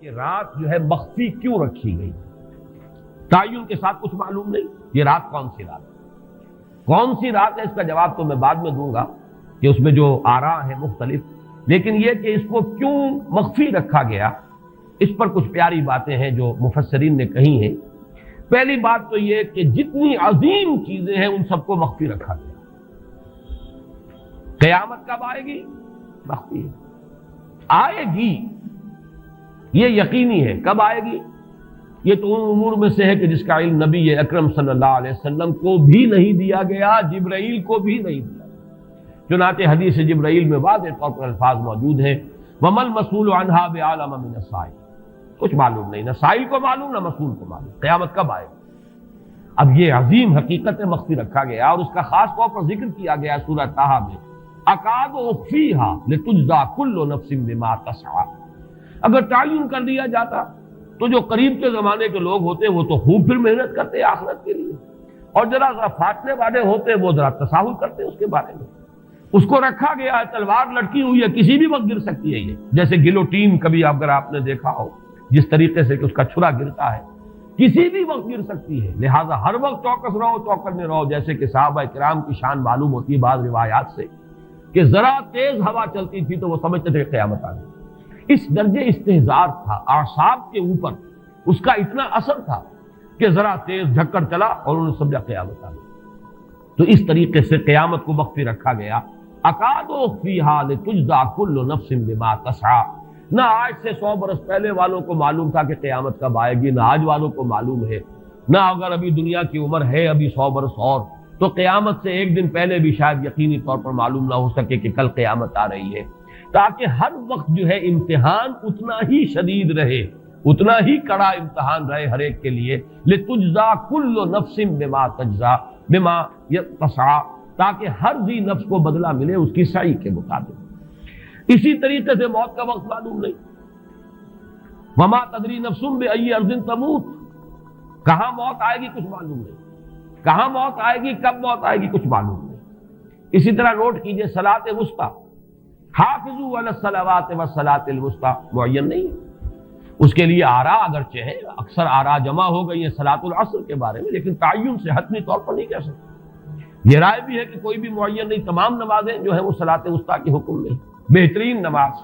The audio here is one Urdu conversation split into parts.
کہ رات جو ہے مخفی کیوں رکھی گئی، تعین کے ساتھ کچھ معلوم نہیں یہ رات کون سی رات ہے، کون سی رات ہے اس کا جواب تو میں بعد میں دوں گا کہ اس میں جو آراء ہیں مختلف، لیکن یہ کہ اس کو کیوں مخفی رکھا گیا اس پر کچھ پیاری باتیں ہیں جو مفسرین نے کہی ہیں۔ پہلی بات تو یہ کہ جتنی عظیم چیزیں ہیں ان سب کو مخفی رکھا گیا۔ قیامت کب آئے گی؟ مخفی ہے، آئے گی یہ یقینی ہے، کب آئے گی یہ تو ان امور میں سے ہے کہ جس کا علم نبی اکرم صلی اللہ علیہ وسلم کو بھی نہیں دیا گیا، جبرائیل کو بھی نہیں دیا گیا۔ چنانچہ حدیث جبرائیل میں واضح طور پر الفاظ موجود ہیں وَمَا الْمَسْئُولُ عَنْهَا بِأَعْلَمَ مِنَ السَّائِلِ، کچھ معلوم نہیں، نہ سائل کو معلوم نہ مسئول کو معلوم قیامت کب آئے گی۔ اب یہ عظیم حقیقت مخفی رکھا گیا اور اس کا خاص طور پر ذکر کیا گیا سورہ طٰہٰ میں، اکاد اخفیھا لتجزی کل نفس بما تسعی۔ اگر تعین کر دیا جاتا تو جو قریب کے زمانے کے لوگ ہوتے وہ تو خوب پھر محنت کرتے آخرت کے لیے، اور ذرا فاٹنے والے ہوتے وہ ذرا تساہل کرتے اس کے بارے میں۔ اس کو رکھا گیا ہے، تلوار لٹکی ہوئی ہے، کسی بھی وقت گر سکتی ہے، یہ جیسے گلوٹین کبھی اگر آپ نے دیکھا ہو جس طریقے سے کہ اس کا چھرا گرتا ہے، کسی بھی وقت گر سکتی ہے، لہٰذا ہر وقت چوکس رہو، چوکنے رہو، جیسے کہ صحابہ کرام کی شان معلوم ہوتی ہے بعض روایات سے کہ ذرا تیز ہوا چلتی تھی تو وہ سمجھتے تھے کہ قیامت آ گئی۔ اس درجے استحضار تھا اعصاب کے اوپر، اس کا اتنا اثر تھا کہ ذرا تیز جھکڑ چلا اور انہوں نے سمجھا قیامت آ گئی۔ تو اس طریقے سے قیامت کو مخفی رکھا گیا۔ اکاد اخفیھا لتجزی کل نفس بما تسعی، نہ آج سے 100 برس پہلے والوں کو معلوم تھا کہ قیامت کب آئے گی، نہ آج والوں کو معلوم ہے، نہ اگر ابھی دنیا کی عمر ہے ابھی 100 برس اور تو قیامت سے ایک دن پہلے بھی شاید یقینی طور پر معلوم نہ ہو سکے کہ کل قیامت آ رہی ہے، تاکہ ہر وقت جو ہے امتحان اتنا ہی شدید رہے، اتنا ہی کڑا امتحان رہے ہر ایک کے لیے، لتجزی کل نفس بما تجزی بما تسعی، تاکہ ہر ذی نفس کو بدلہ ملے اس کی سعی کے مطابق۔ اسی طریقے سے موت کا وقت معلوم نہیں، وما تدری نفس بأی ارض تموت، کہاں موت آئے گی کچھ معلوم نہیں، کہاں موت آئے گی کب موت آئے گی کچھ معلوم نہیں۔ اسی طرح نوٹ کیجئے صلاۃ وسطیٰ، حافظوا علی الصلوات والصلاۃ الوسطیٰ معین نہیں ہے، اس کے لیے آراء اگرچہ ہے، اکثر آراء جمع ہو گئی ہیں صلاۃ العصر کے بارے میں، لیکن تعین سے حتمی طور پر نہیں کہہ سکتے۔ یہ رائے بھی ہے کہ کوئی بھی معین نہیں، تمام نمازیں جو ہیں وہ صلاۃ وسطیٰ کے حکم میں، بہترین نماز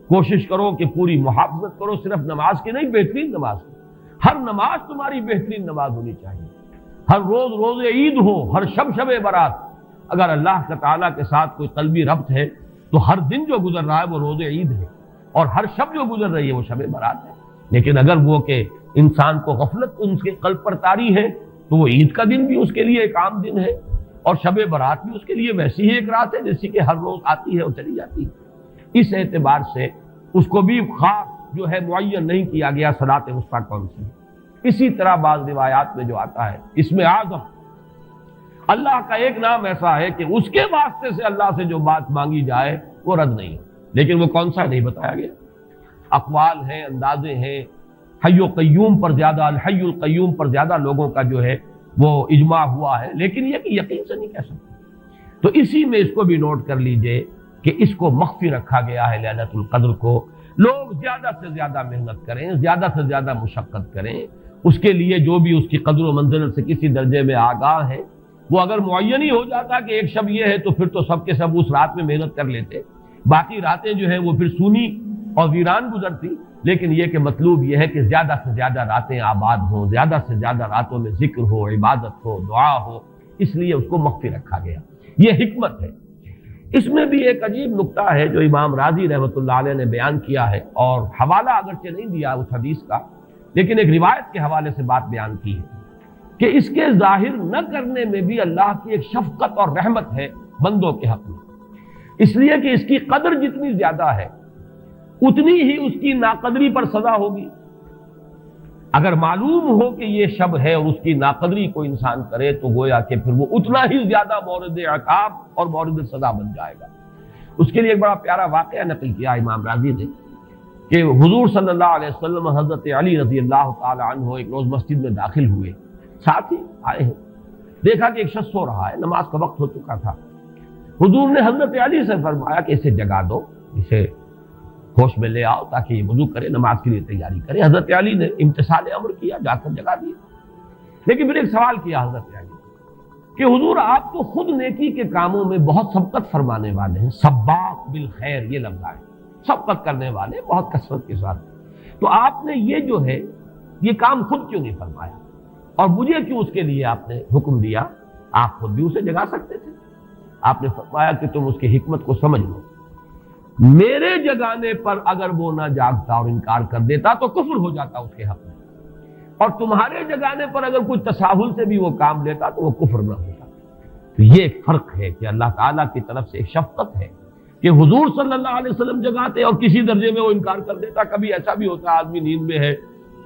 کوشش کرو کہ پوری محافظت کرو، صرف نماز کی نہیں بہترین نماز کی، ہر نماز تمہاری بہترین نماز ہونی چاہیے، ہر روز روز عید ہو، ہر شب برات، اگر اللہ کا تعالیٰ کے ساتھ کوئی قلبی ربط ہے تو ہر دن جو گزر رہا ہے وہ روز عید ہے، اور ہر شب جو گزر رہی ہے وہ شب برات ہے۔ لیکن اگر وہ کہ انسان کو غفلت ان کے قلب پر طاری ہے تو وہ عید کا دن بھی اس کے لیے ایک عام دن ہے، اور شب برات بھی اس کے لیے ویسی ہی ایک رات ہے جیسی کہ ہر روز آتی ہے اور چلی جاتی ہے۔ اس اعتبار سے اس کو بھی خاص جو ہے معین نہیں کیا گیا صلاۃ وسطیٰ کون سی۔ اسی طرح بعض روایات میں جو آتا ہے اس میں اعظم، اللہ کا ایک نام ایسا ہے کہ اس کے واسطے سے اللہ سے جو بات مانگی جائے وہ رد نہیں، لیکن وہ کون سا نہیں بتایا گیا۔ اقوال ہیں، اندازے ہیں، حی و قیوم پر زیادہ، الحی القیوم پر زیادہ لوگوں کا جو ہے وہ اجماع ہوا ہے، لیکن یہ کہ یقین سے نہیں کہہ سکتے۔ تو اسی میں اس کو بھی نوٹ کر لیجئے کہ اس کو مخفی رکھا گیا ہے لیلۃ القدر کو، لوگ زیادہ سے زیادہ محنت کریں، زیادہ سے زیادہ مشقت کریں، اس کے لیے جو بھی اس کی قدر و منزلت سے کسی درجے میں آگاہ ہے، وہ اگر معین ہی ہو جاتا کہ ایک شب یہ ہے تو پھر تو سب کے سب اس رات میں محنت کر لیتے، باقی راتیں جو ہیں وہ پھر سونی اور ویران گزرتی۔ لیکن یہ کہ مطلوب یہ ہے کہ زیادہ سے زیادہ راتیں آباد ہوں، زیادہ سے زیادہ راتوں میں ذکر ہو، عبادت ہو، دعا ہو، اس لیے اس کو مخفی رکھا گیا، یہ حکمت ہے۔ اس میں بھی ایک عجیب نکتہ ہے جو امام راضی رحمۃ اللہ علیہ نے بیان کیا ہے، اور حوالہ اگرچہ نہیں دیا اس حدیث کا، لیکن ایک روایت کے حوالے سے بات بیان کی ہے کہ اس کے ظاہر نہ کرنے میں بھی اللہ کی ایک شفقت اور رحمت ہے بندوں کے حق میں، اس لیے کہ اس کی قدر جتنی زیادہ ہے اتنی ہی اس کی ناقدری پر سزا ہوگی۔ اگر معلوم ہو کہ یہ شب ہے اور اس کی ناقدری کو انسان کرے تو گویا کہ پھر وہ اتنا ہی زیادہ مورد عقاب اور مورد سزا بن جائے گا۔ اس کے لیے ایک بڑا پیارا واقعہ نقل کیا امام راضی نے کہ حضور صلی اللہ علیہ وسلم حضرت علی رضی اللہ تعالی عنہ ایک روز مسجد میں داخل ہوئے، ساتھ ہی آئے ہیں، دیکھا کہ ایک شخص سو رہا ہے، نماز کا وقت ہو چکا تھا۔ حضور نے حضرت علی سے فرمایا کہ اسے جگا دو، اسے ہوش میں لے آؤ تاکہ یہ وضو کرے، نماز کے لیے تیاری کرے۔ حضرت علی نے امتثال امر کیا، جا کر جگا دیا۔ لیکن پھر ایک سوال کیا حضرت علی کہ حضور آپ تو خود نیکی کے کاموں میں بہت سبقت فرمانے والے ہیں، سباق بالخیر یہ لفظ ہے، سبقت کرنے والے بہت کثرت کے ساتھ، تو آپ نے یہ جو ہے یہ کام خود کیوں نہیں فرمایا اور مجھے کیوں اس کے لیے آپ نے حکم دیا؟ آپ خود بھی اسے جگا سکتے تھے۔ آپ نے فرمایا کہ تم اس کی حکمت کو سمجھ لو، میرے جگانے پر اگر وہ نہ جاگتا اور انکار کر دیتا تو کفر ہو جاتا اس کے حق میں، اور تمہارے جگانے پر اگر کوئی تساہل سے بھی وہ کام لیتا تو وہ کفر نہ ہوتا۔ تو یہ ایک فرق ہے کہ اللہ تعالیٰ کی طرف سے ایک شفقت ہے کہ حضور صلی اللہ علیہ وسلم جگاتے اور کسی درجے میں وہ انکار کر دیتا۔ کبھی ایسا بھی ہوتا آدمی نیند میں ہے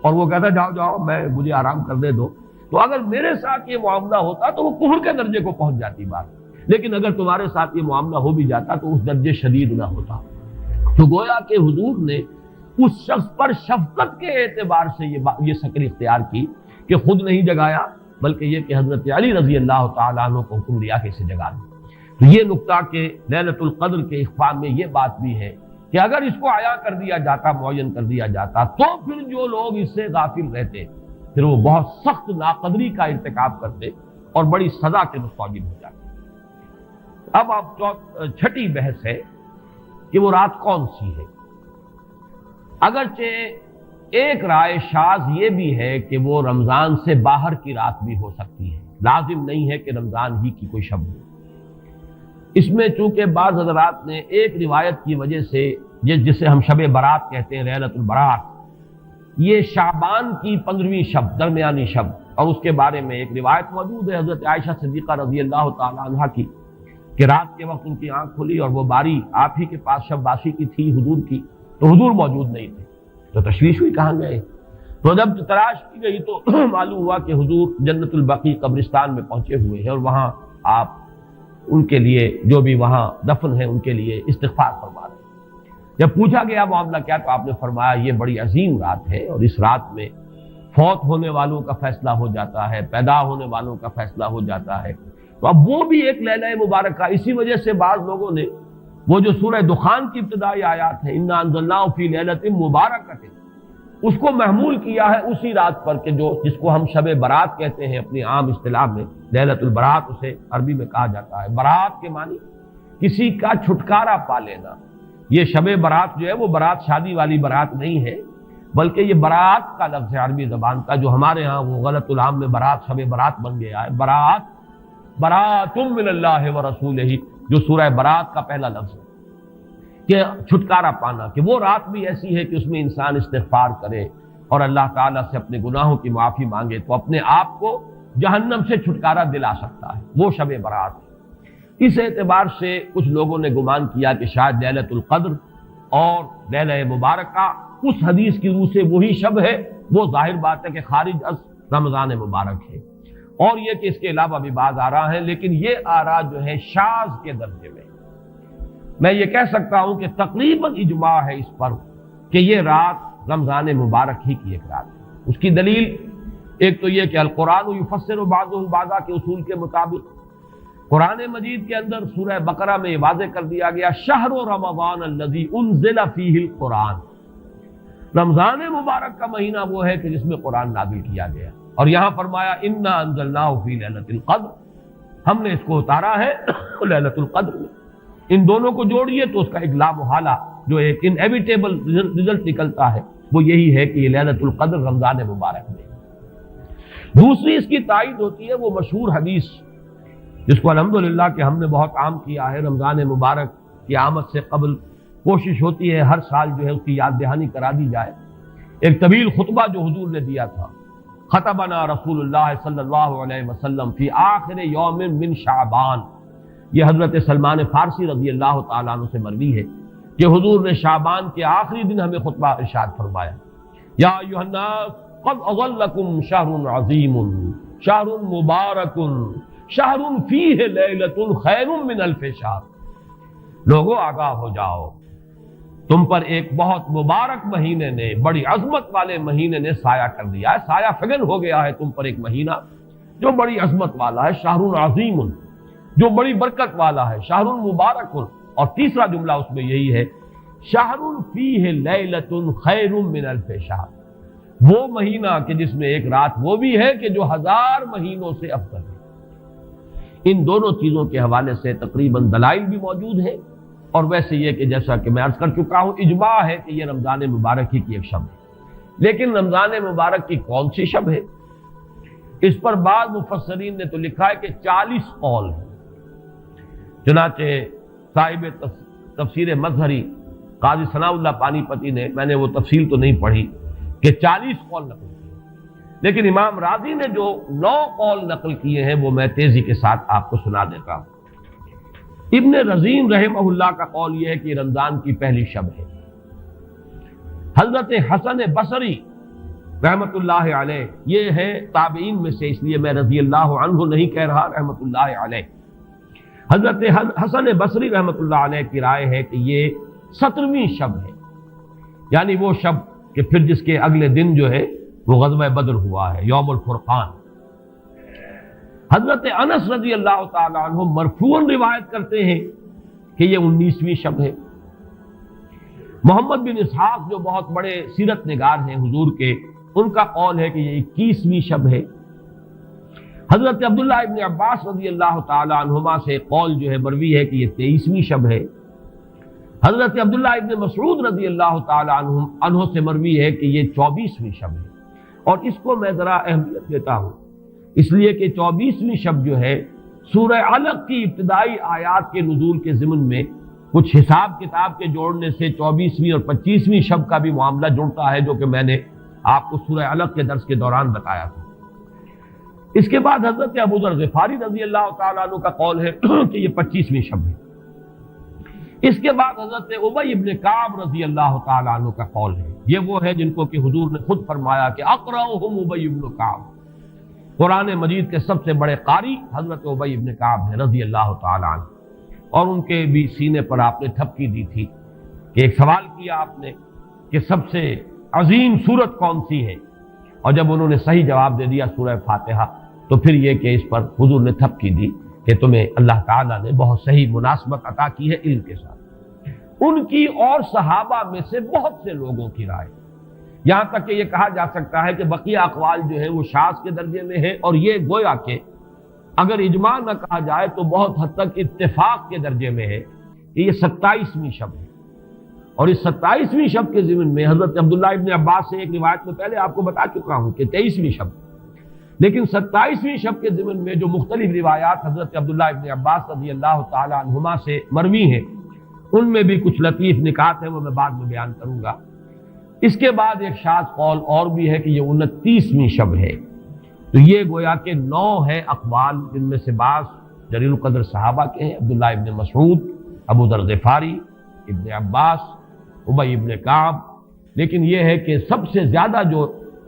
اور وہ کہتا جاؤ جاؤ مجھے آرام کرنے دو، تو اگر میرے ساتھ یہ معاملہ ہوتا تو وہ کفر کے درجے کو پہنچ جاتی بات، لیکن اگر تمہارے ساتھ یہ معاملہ ہو بھی جاتا تو اس درجے شدید نہ ہوتا۔ تو گویا کہ حضور نے اس شخص پر شفقت کے اعتبار سے یہ شکل اختیار کی کہ خود نہیں جگایا، بلکہ یہ کہ حضرت علی رضی اللہ تعالیٰ عنہ کو حکم دیا کہ اسے جگا دو۔ تو یہ نقطہ کہ لیلۃ القدر کے اخفاء میں یہ بات بھی ہے کہ اگر اس کو عیاں کر دیا جاتا، معین کر دیا جاتا، تو پھر جو لوگ اس سے غافل رہتے پھر وہ بہت سخت ناقدری کا ارتکاب کرتے اور بڑی سزا کے مستوجب ہو جاتے۔ اب آپ چھٹی بحث ہے کہ وہ رات کون سی ہے۔ اگرچہ ایک رائے شاذ یہ بھی ہے کہ وہ رمضان سے باہر کی رات بھی ہو سکتی ہے، لازم نہیں ہے کہ رمضان ہی کی کوئی شب ہو۔ اس میں چونکہ بعض حضرات نے ایک روایت کی وجہ سے جسے ہم شب برات کہتے ہیں، لیلۃ البرات، یہ شعبان کی 15ویں شب، درمیانی شب، اور اس کے بارے میں ایک روایت موجود ہے حضرت عائشہ صدیقہ رضی اللہ تعالی عنہا کی کہ رات کے وقت ان کی آنکھ کھلی اور وہ باری آپ ہی کے پاس شب باسی کی تھی حضور کی، تو حضور موجود نہیں تھے، تو تشویش ہوئی کہاں گئے۔ تو جب تلاش کی گئی تو معلوم ہوا کہ حضور جنت البقیع قبرستان میں پہنچے ہوئے ہیں اور وہاں آپ ان کے لیے جو بھی وہاں دفن ہے ان کے لیے استغفار فرما رہے ہیں۔ جب پوچھا گیا معاملہ کیا، تو آپ نے فرمایا یہ بڑی عظیم رات ہے اور اس رات میں فوت ہونے والوں کا فیصلہ ہو جاتا ہے، پیدا ہونے والوں کا فیصلہ ہو جاتا ہے۔ تو اب وہ بھی ایک لیلہ مبارکہ، اسی وجہ سے بعض لوگوں نے وہ جو سورہ دخان کی ابتدائی آیات ہے انا انزلناہ فی لیلۃ مبارکۃ، اس کو محمول کیا ہے اسی رات پر کہ جس کو ہم شب برات کہتے ہیں اپنی عام اصطلاح میں، لیلۃ البرات اسے عربی میں کہا جاتا ہے۔ برات کے معنی کسی کا چھٹکارا پا لینا۔ یہ شب برات جو ہے وہ برات شادی والی برات نہیں ہے، بلکہ یہ برات کا لفظ ہے عربی زبان کا، جو ہمارے ہاں وہ غلط العام میں برات شب برات بن گیا ہے۔ برات، برات من اللہ ورسولہ، جو سورہ برات کا پہلا لفظ ہے کہ چھٹکارا پانا، کہ وہ رات بھی ایسی ہے کہ اس میں انسان استغفار کرے اور اللہ تعالیٰ سے اپنے گناہوں کی معافی مانگے تو اپنے آپ کو جہنم سے چھٹکارا دلا سکتا ہے، وہ شب برات ہے۔ اس اعتبار سے کچھ لوگوں نے گمان کیا کہ شاید لیلۃ القدر اور لیلہ مبارکہ اس حدیث کی روح سے وہی شب ہے، وہ ظاہر بات ہے کہ خارج از رمضان مبارک ہے، اور یہ کہ اس کے علاوہ بھی بعض آراء ہیں، لیکن یہ آراء جو ہے شاذ کے درجے میں۔ میں یہ کہہ سکتا ہوں کہ تقریباً اجماع ہے اس پر کہ یہ رات رمضان مبارک ہی کی ایک رات ہے۔ اس کی دلیل ایک تو یہ کہ القرآن یفسر بعضہ بعضا کے اصول کے مطابق قرآن مجید کے اندر سورہ بقرہ میں یہ واضح کر دیا گیا شہر رمضان الذی انزل فیہ القرآن، رمضان مبارک کا مہینہ وہ ہے کہ جس میں قرآن نازل کیا گیا، اور یہاں فرمایا انا انزلناہ فی لیلۃ القدر، ہم نے اس کو اتارا ہے لیلۃ القدر میں۔ ان دونوں کو جوڑیے تو اس کا ایک لا محالہ جو ایک انیویٹیبل رزلٹ نکلتا ہے وہ یہی ہے کہ یہ لیلۃ القدر رمضان مبارک میں۔ دوسری اس کی تائید ہوتی ہے وہ مشہور حدیث جس کو الحمدللہ کہ ہم نے بہت عام کیا ہے، رمضان مبارک کی آمد سے قبل کوشش ہوتی ہے ہر سال جو ہے اس کی یاد دہانی کرا دی جائے۔ ایک طویل خطبہ جو حضور نے دیا تھا، خطبنا رسول اللہ صلی اللہ علیہ وسلم فی آخر یوم من شعبان، یہ حضرت سلمان فارسی رضی اللہ تعالیٰ عنہ سے مروی ہے کہ حضور نے شعبان کے آخری دن ہمیں خطبہ ارشاد فرمایا، یا ایھا الناس قد اظلکم شہر عظیم شہر مبارک شہر فیہ لیلۃ خیر من الف شہر، لوگوں آگاہ ہو جاؤ، تم پر ایک بہت مبارک مہینے نے، بڑی عظمت والے مہینے نے سایہ کر دیا ہے، سایہ فگن ہو گیا ہے تم پر ایک مہینہ جو بڑی عظمت والا ہے، شہر عظیم جو بڑی برکت والا ہے، شہر مبارک۔ اور تیسرا جملہ اس میں یہی ہے شہر فیہ لیلۃ خیر من الف شہر، وہ مہینہ کہ جس میں ایک رات وہ بھی ہے کہ جو 1000 مہینوں سے افضل ہے۔ ان دونوں چیزوں کے حوالے سے تقریباً دلائل بھی موجود ہیں، اور ویسے یہ کہ جیسا کہ میں عرض کر چکا ہوں اجماع ہے کہ یہ رمضان مبارک ہی کی ایک شب ہے، لیکن رمضان مبارک کی کون سی شب ہے؟ اس پر بعض مفسرین نے تو لکھا ہے کہ 40 قول ہیں۔ چنانچہ صاحب تفسیر مظہری قاضی ثناء اللہ پانی پتی نے، میں نے وہ تفصیل تو نہیں پڑھی، کہ 40 قول نقل کیے، لیکن امام راضی نے جو 9 قول نقل کیے ہیں وہ میں تیزی کے ساتھ آپ کو سنا دیتا ہوں۔ ابن رزین رحمہ اللہ کا قول یہ ہے کہ رمضان کی پہلی شب ہے۔ حضرت حسن بصری رحمت اللہ علیہ، یہ ہے تابعین میں سے، اس لیے میں رضی اللہ عنہ نہیں کہہ رہا، رحمت اللہ علیہ، حضرت حسن بصری رحمت اللہ علیہ کی رائے ہے کہ یہ 17ویں شب ہے، یعنی وہ شب کہ پھر جس کے اگلے دن جو ہے وہ غزوہ بدر ہوا ہے، یوم الفرقان۔ حضرت انس رضی اللہ تعالی عنہ مرفوعاً روایت کرتے ہیں کہ یہ 19ویں شب ہے۔ محمد بن اسحاق جو بہت بڑے سیرت نگار ہیں حضور کے، ان کا قول ہے کہ یہ 21ویں شب ہے۔ حضرت عبداللہ ابن عباس رضی اللہ تعالی عنہما سے قول جو ہے مروی ہے کہ یہ 23ویں شب ہے۔ حضرت عبداللہ ابن مسعود رضی اللہ تعالی عنہ سے مروی ہے کہ یہ 24ویں شب ہے، اور اس کو میں ذرا اہمیت دیتا ہوں اس لیے کہ 24ویں شب جو ہے سورہ علق کی ابتدائی آیات کے نزول کے ضمن میں کچھ حساب کتاب کے جوڑنے سے 24ویں اور 25ویں شب کا بھی معاملہ جڑتا ہے، جو کہ میں نے آپ کو سورہ علق کے درس کے دوران بتایا تھا۔ اس کے بعد حضرت ابو ذر غفاری رضی اللہ تعالیٰ عنہ کا قول ہے کہ یہ 25ویں شب ہے۔ اس کے بعد حضرت ابی ابن کعب رضی اللہ تعالیٰ عنہ کا قول ہے، یہ وہ ہے جن کو کہ حضور نے خود فرمایا کہ اقرأہم ابی ابن کعب، قرآن مجید کے سب سے بڑے قاری حضرت ابی ابن کعب ہیں رضی اللہ تعالیٰ عنہ، اور ان کے بھی سینے پر آپ نے تھپکی دی تھی کہ ایک سوال کیا آپ نے کہ سب سے عظیم سورت کون سی ہے، اور جب انہوں نے صحیح جواب دے دیا سورہ فاتحہ، تو پھر یہ کہ اس پر حضور نے تھپکی دی کہ تمہیں اللہ تعالیٰ نے بہت صحیح مناسبت عطا کی ہے علم کے ساتھ۔ ان کی اور صحابہ میں سے بہت سے لوگوں کی رائے، یہاں تک کہ یہ کہا جا سکتا ہے کہ بقیہ اقوال جو ہیں وہ شاذ کے درجے میں ہیں، اور یہ گویا کہ اگر اجماع نہ کہا جائے تو بہت حد تک اتفاق کے درجے میں ہے کہ یہ 27ویں شب ہے۔ اور اس 27ویں شب کے ضمن میں حضرت عبداللہ ابن عباس سے ایک روایت میں پہلے آپ کو بتا چکا ہوں کہ 23ویں شب، لیکن 27ویں شب کے ضمن میں جو مختلف روایات حضرت عبداللہ ابن عباس رضی اللہ تعالی عنہما سے مروی ہیں، ان میں بھی کچھ لطیف نکات ہیں، وہ میں بعد میں بیان کروں گا۔ اس کے بعد ایک شاذ قول اور بھی ہے کہ یہ 29ویں شب ہے۔ تو یہ گویا کہ 9 ہے اقوال، جن میں سے بعض جلیل القدر صحابہ کے ہیں، عبداللہ ابن مسعود، ابو ذر غفاری، ابن عباس، ابی ابن کعب، لیکن یہ ہے کہ سب سے زیادہ جو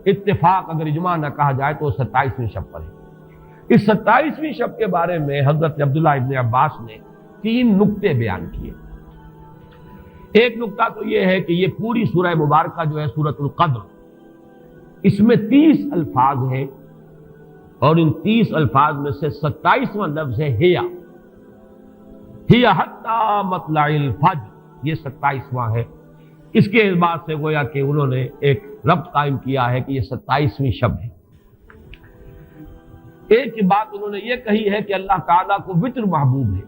اتفاق اگر اجماع نہ کہا جائے تو 27ویں شب پر ہے۔ اس 27ویں شب کے بارے میں حضرت عبداللہ ابن عباس نے 3 نکتے بیان کیے۔ ایک نکتہ تو یہ ہے کہ یہ پوری سورہ مبارکہ جو ہے سورۃ القدر، اس میں 30 الفاظ ہیں، اور ان 30 الفاظ میں سے 27واں لفظ ہے ہیا حتی مطلع الفجر، یہ 27واں ہے۔ اس کے اعتبار سے گویا کہ انہوں نے ایک ربط قائم کیا ہے کہ یہ 27ویں شب ہے۔ ایک بات انہوں نے یہ کہی ہے کہ اللہ تعالیٰ کو وطر محبوب ہے،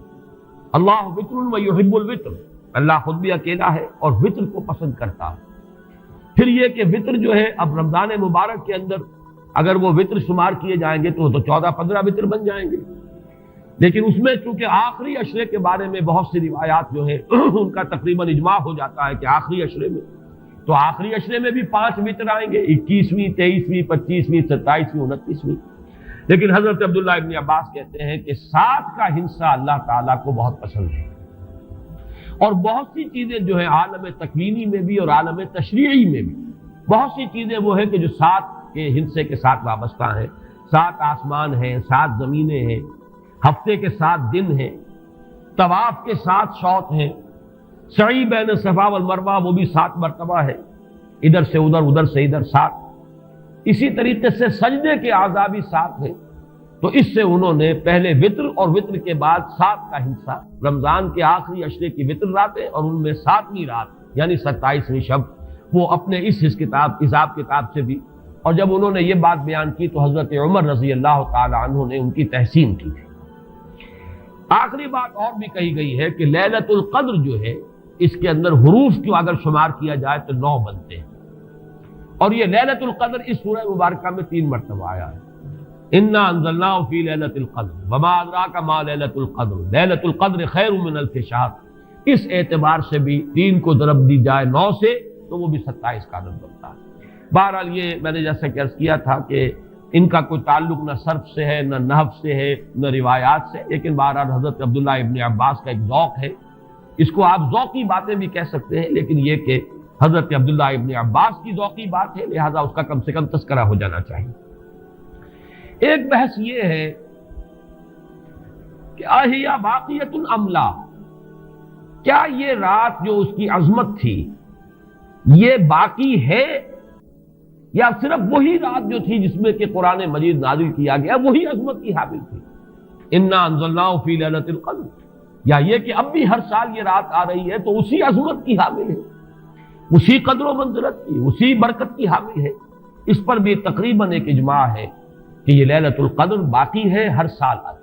اللہ وطر و یحب الوطر، اللہ خود بھی اکیلا ہے اور وطر کو پسند کرتا ہے۔ پھر یہ کہ وطر جو ہے اب رمضان مبارک کے اندر اگر وہ وطر شمار کیے جائیں گے تو 14-15 وطر بن جائیں گے، لیکن اس میں چونکہ آخری عشرے کے بارے میں بہت سی روایات جو ہیں ان کا تقریباً اجماع ہو جاتا ہے کہ آخری عشرے میں، تو آخری عشرے میں بھی 5 وطر آئیں گے، 21ویں، 23ویں، 25ویں، 27ویں، 29ویں۔ لیکن حضرت عبداللہ ابن عباس کہتے ہیں کہ 7 کا حصہ اللہ تعالیٰ کو بہت پسند ہے، اور بہت سی چیزیں جو ہیں عالم تکوینی میں بھی اور عالم تشریعی میں بھی بہت سی چیزیں وہ ہیں کہ جو 7 کے حصے کے ساتھ وابستہ ہیں۔ 7 آسمان ہیں، 7 زمینیں ہیں، ہفتے کے 7 دن ہیں، طواف کے 7 شوط ہیں، سعی بین صفا والمروہ وہ بھی 7 مرتبہ ہے، ادھر سے ادھر، ادھر سے ادھر 7۔ اسی طریقے سے سجدے کے اعضاء بھی 7 ہیں، تو اس سے انہوں نے پہلے وطر اور وطر کے بعد 7 کا حصہ، رمضان کے آخری عشرے کی وطر راتیں اور ان میں 7ویں رات یعنی 27ویں شب، وہ اپنے اس حساب کتاب سے بھی. اور جب انہوں نے یہ بات بیان کی تو حضرت عمر رضی اللہ تعالی عنہ نے ان کی تحسین کی تھی. آخری بات اور بھی کہی گئی ہے کہ لیلۃ القدر جو ہے اس کے اندر حروف کو اگر شمار کیا جائے تو 9 بنتے ہیں، اور یہ لیلۃ القدر اس سورہ مبارکہ میں 3 مرتبہ آیا ہے. انا انزلناہ فی لیلۃ القدر وما ادراک ما لیلۃ القدر لیلۃ القدر خیر من الف شہر. اس اعتبار سے بھی 3 کو ضرب دی جائے 9 سے تو وہ بھی 27 کا عدد بنتا ہے. بہرحال یہ میں نے جیسا کہ عرض کیا تھا کہ ان کا کوئی تعلق نہ صرف سے ہے، نہ نحو سے ہے، نہ روایات سے، لیکن بہرحال حضرت عبداللہ ابن عباس کا ایک ذوق ہے. اس کو آپ ذوقی باتیں بھی کہہ سکتے ہیں، لیکن یہ کہ حضرت عبداللہ ابن عباس کی ذوقی بات ہے، لہذا اس کا کم سے کم تذکرہ ہو جانا چاہیے. ایک بحث یہ ہے کہ اہی باقیۃ ام لا، کیا یہ رات جو اس کی عظمت تھی یہ باقی ہے، یا صرف وہی رات جو تھی جس میں کہ قرآن مجید نازل کیا گیا وہی عظمت کی حامل تھی. انا انزلناہ فی لیلۃ القدر، یا یہ کہ اب بھی ہر سال یہ رات آ رہی ہے تو اسی عظمت کی حامل ہے، اسی قدر و منزلت کی، اسی برکت کی حامل ہے. اس پر بھی تقریباً ایک اجماع ہے کہ یہ لیلۃ القدر باقی ہے، ہر سال آتی ہے.